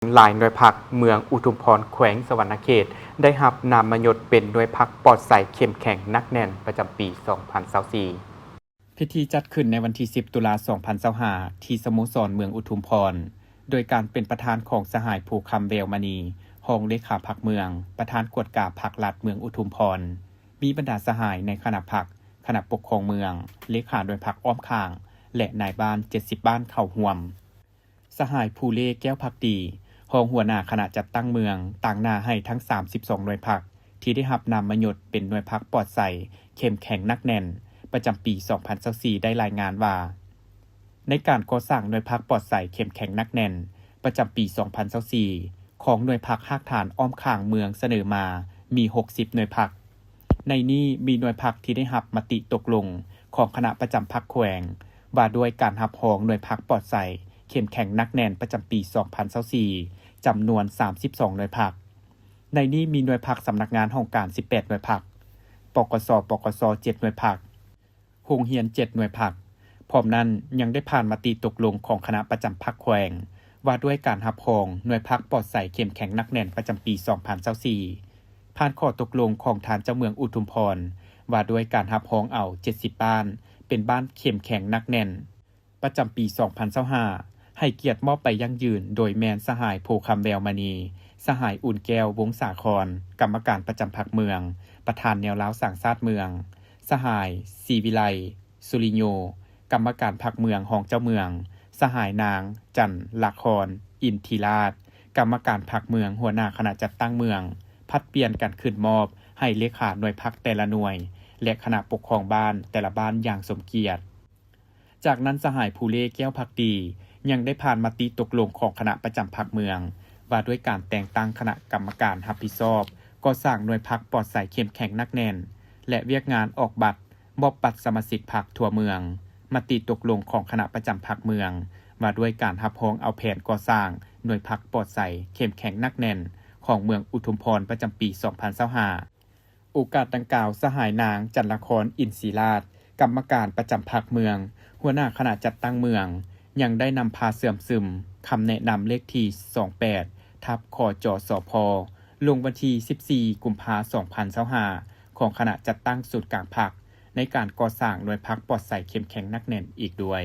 หลายหน่วยพักเมืองอุทุมพรแขวงสวรรณเขตได้รับนามยศเป็นหน่วยพักปลอดใสเข้มแข็งนักแน่นประจำปี 2024 พิธีจัดขึ้นในวันที่ 10 ตุลาคม 2025 ที่สโมสรเมืองอุทุมพร โดยการเป็นประธานของสหายภูคำเวลมณีรองเลขาพรรคเมือง ประธานกวดกาพรรครัฐเมืองอุทุมพร มีบรรดาสหายในคณะพรรคคณะปกครองเมือง เลขาโดยพรรคอ้อมข้าง และนายบ้าน 70 บ้านเข้าร่วม สหายภูเล่แก้วพักดีรองหัวหน้าคณะจัดตั้งเมืองต่างหน้าให้ทั้ง 32 หน่วยพักที่ได้รับนามยศเป็นหน่วยพักปลอดใสเข้มแข็งนักแน่นประจำปี 2024 ได้รายงานว่าในการก่อสร้างหน่วยพักปลอดใสเข้มแข็งนักแน่นประจำปี 2024 ของหน่วยพักภาคฐานอ้อมข้างเมืองเสนอมามี 60 หน่วยพักในนี้มีหน่วยพักที่ได้รับมติตกลงของคณะประจำพรรคแขวงว่าด้วยการรับรองหน่วยพักปลอดใสเข้มแข็งนักแน่นประจำปี 2024 จำนวน 32 หน่วยพักในนี้มีหน่วยพักสำนักงานห้องการ 18 หน่วยพักปกส. 7 หน่วยพักโรงเรียน 7 หน่วยพักพร้อมนั้นยังได้ผ่านมติตกลงของคณะประจำพรรคแขวงว่าด้วยการรับรองหน่วยพักปลอดใสเข้มแข็งนักแน่นประจำปี 2024 ผ่านข้อตกลงของทานเจ้าเมืองอุทุมพรว่าด้วยการรับรองเอา 70 บ้านเป็นบ้านเข้มแข็งนักแน่นประจำปี 2025ให้เกียรติมอบไปยั่งยืนโดยแมนสหายโพคำแววมณีสหายอุ่นแก้ววงศาครกรรมการประจำพรรคเมืองประธานแนวล้าวสร้างชาติเมืองสหายศรีวิไลสุริโยกรรมการพรรคเมืองของเจ้าเมืองสหายนางจันละครอินทิราชกรรมการพรรคเมืองหัวหน้าคณะจัดตั้งเมืองพัดเปลี่ยนกันขึ้นมอบให้เลขาหน่วยพรรคแต่ละหน่วยและคณะปกครองบ้านแต่ละบ้านอย่างสมเกียรติจากนั้นสหายภูเล่แก้วพักดียังได้ผ่านมติตกลงของคณะประจำพรรคเมืองว่าด้วยการแต่งตั้งคณะกรรมการรับผิดชอบก่อสร้างหน่วยพรรคปลอดใสเข้มแข็งนักแน่นและเวียกงานออกบัตรมอบบัตรสมาชิกพรรคทั่วเมืองมติตกลงของคณะประจำพรรคเมืองว่าด้วยการรับรองเอาแผนก่อสร้างหน่วยพรรคปลอดใสเข้มแข็งนักแน่นของเมืองอุทุมพรประจำปี 2025 โอกาสดังกล่าวสหายนางจันละครอินทรีราชกรรมการประจำพรรคเมืองหัวหน้าคณะจัดตั้งเมืองยังได้นำพาเสื่อมซึมคำแนะนำเลขที่ 28 ทับคจสพลงวันที่ 14 กุมภาพันธ์ 2025 ของคณะจัดตั้งศูนย์กลางพรรคในการก่อสร้างหน่วยพรรคปลอดใสเข้มแข็งนักแน่นอีกด้วย